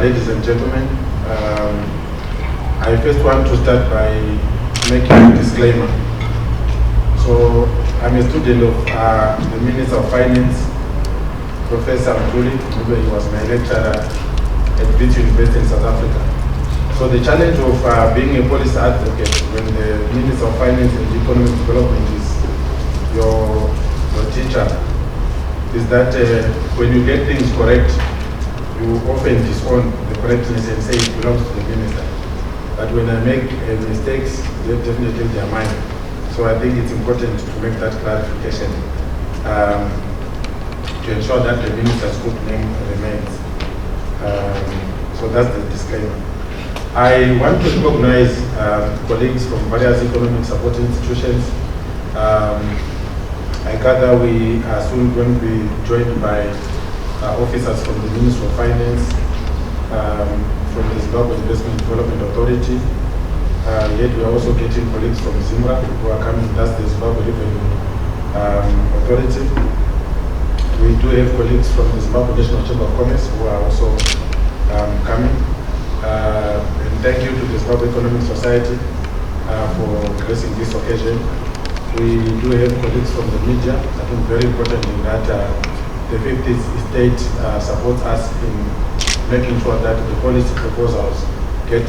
ladies and gentlemen. I first want to start by making a disclaimer. So, I'm a student of the Minister of Finance, Professor Audit. He was my lecturer at Audit University in South Africa. So the challenge of being a policy advocate when the Minister of Finance and Economic Development is your teacher is that when you get things correct, you often disown the correctness and say it belongs to the minister. But when I make mistakes, they definitely they are mine. So I think it's important to make that clarification to ensure that the minister's good name remains. So that's the disclaimer. I want to recognize colleagues from various economic support institutions. I gather we are soon going to be joined by officers from the Ministry of Finance, from the Zimbabwe Investment Development Authority. Yet we are also getting colleagues from Zimbabwe who are coming, that's the Zimbabwe Revenue Authority. We do have colleagues from the Zimbabwe National Chamber of Commerce who are also coming. And thank you to the Zimbabwe Economic Society for gracing this occasion. We do have colleagues from the media. I think very important in that the 50th Estate supports us in making sure that the policy proposals get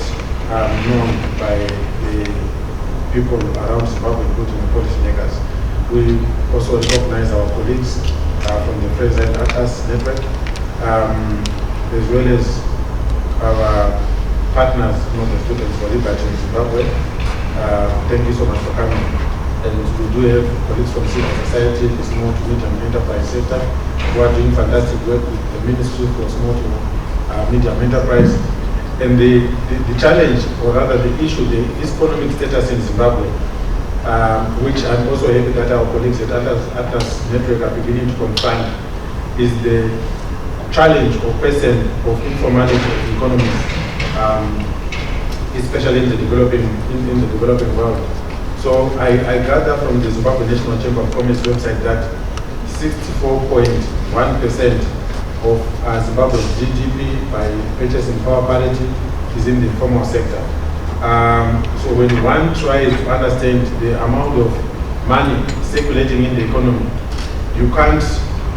known by the people around Zimbabwe, including the policymakers. We also recognize our colleagues from the President Atlas Network, as well as our partners, the Students for Liberty in Zimbabwe. Thank you so much for coming. And we do have colleagues from civil society, the small to medium enterprise sector, who are doing fantastic work with the Ministry for Small to Medium Enterprise. And the challenge, or rather the issue, the economic status in Zimbabwe, which I'm also happy that our colleagues at Atlas Network are beginning to confront, is the challenge or question of informality of the economy, especially in the developing world. So I gather from the Zimbabwe National Chamber of Commerce website that 64.1% of Zimbabwe's GDP by purchasing power parity is in the informal sector. So when one tries to understand the amount of money circulating in the economy, you can't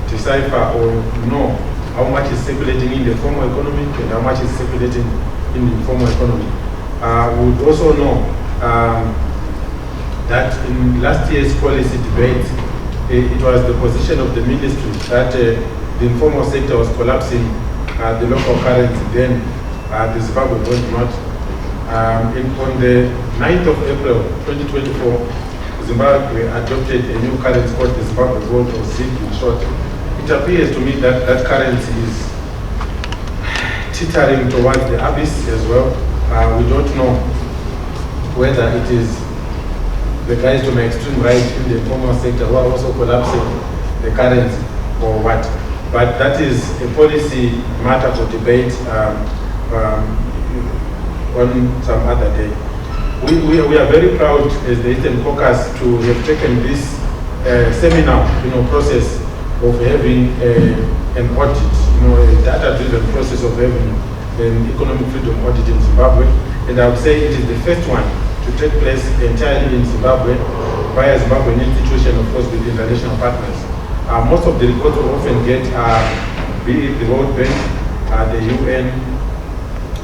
decipher or know how much is circulating in the formal economy and how much is circulating in the informal economy. We would also know that in last year's policy debate, it was the position of the ministry that the informal sector was collapsing the local currency, then the Zimbabwe was not. On the 9th of April 2024, Zimbabwe adopted a new currency called the Zimbabwe Gold, or ZIG in short. It appears to me that that currency is teetering towards the abyss as well. We don't know whether it is the guys to my extreme right in the informal sector who are also collapsing the currency or what. But that is a policy matter for debate on some other day. We are very proud as the Eastern Caucus to have taken this seminal process of having an audit, a data-driven process of having an economic freedom audit in Zimbabwe. And I would say it is the first one to take place entirely in Zimbabwe via Zimbabwean institution, of course, with international partners. Most of the reports we often get are, be it the World Bank, the UN,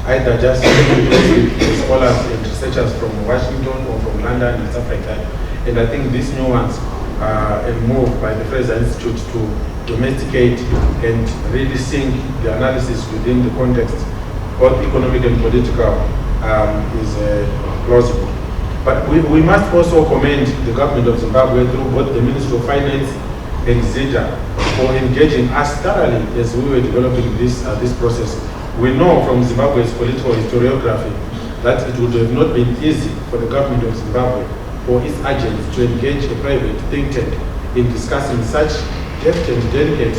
either just with scholars and researchers from Washington or from London and stuff like that. And I think these new ones are moved by the Fraser Institute to domesticate and really sink the analysis within the context, both economic and political, is plausible. But we must also commend the government of Zimbabwe through both the Ministry of Finance and ZEFA for engaging us thoroughly as we were developing this process. We know from Zimbabwe's political historiography that it would have not been easy for the government of Zimbabwe or its agents to engage a private think tank in discussing such depth and delicate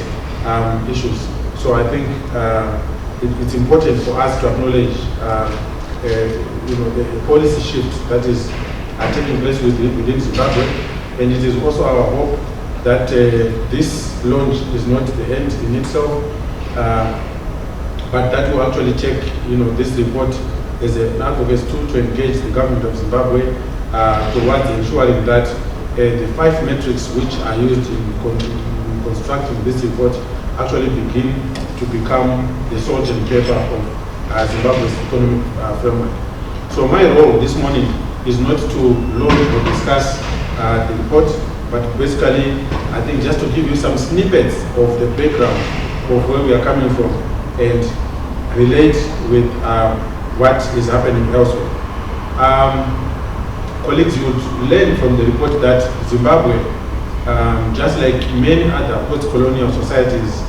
issues. So I think it's important for us to acknowledge the policy shift that is taking place within Zimbabwe, and it is also our hope that this launch is not the end in itself. but that will actually check, this report as an advocacy tool to engage the government of Zimbabwe towards ensuring that the 5 metrics which are used in constructing this report actually begin to become the salt and pepper of Zimbabwe's economic framework. So my role this morning is not to launch or discuss the report, but basically I think just to give you some snippets of the background of where we are coming from and relate with what is happening elsewhere. Colleagues, you would learn from the report that Zimbabwe, just like many other post-colonial societies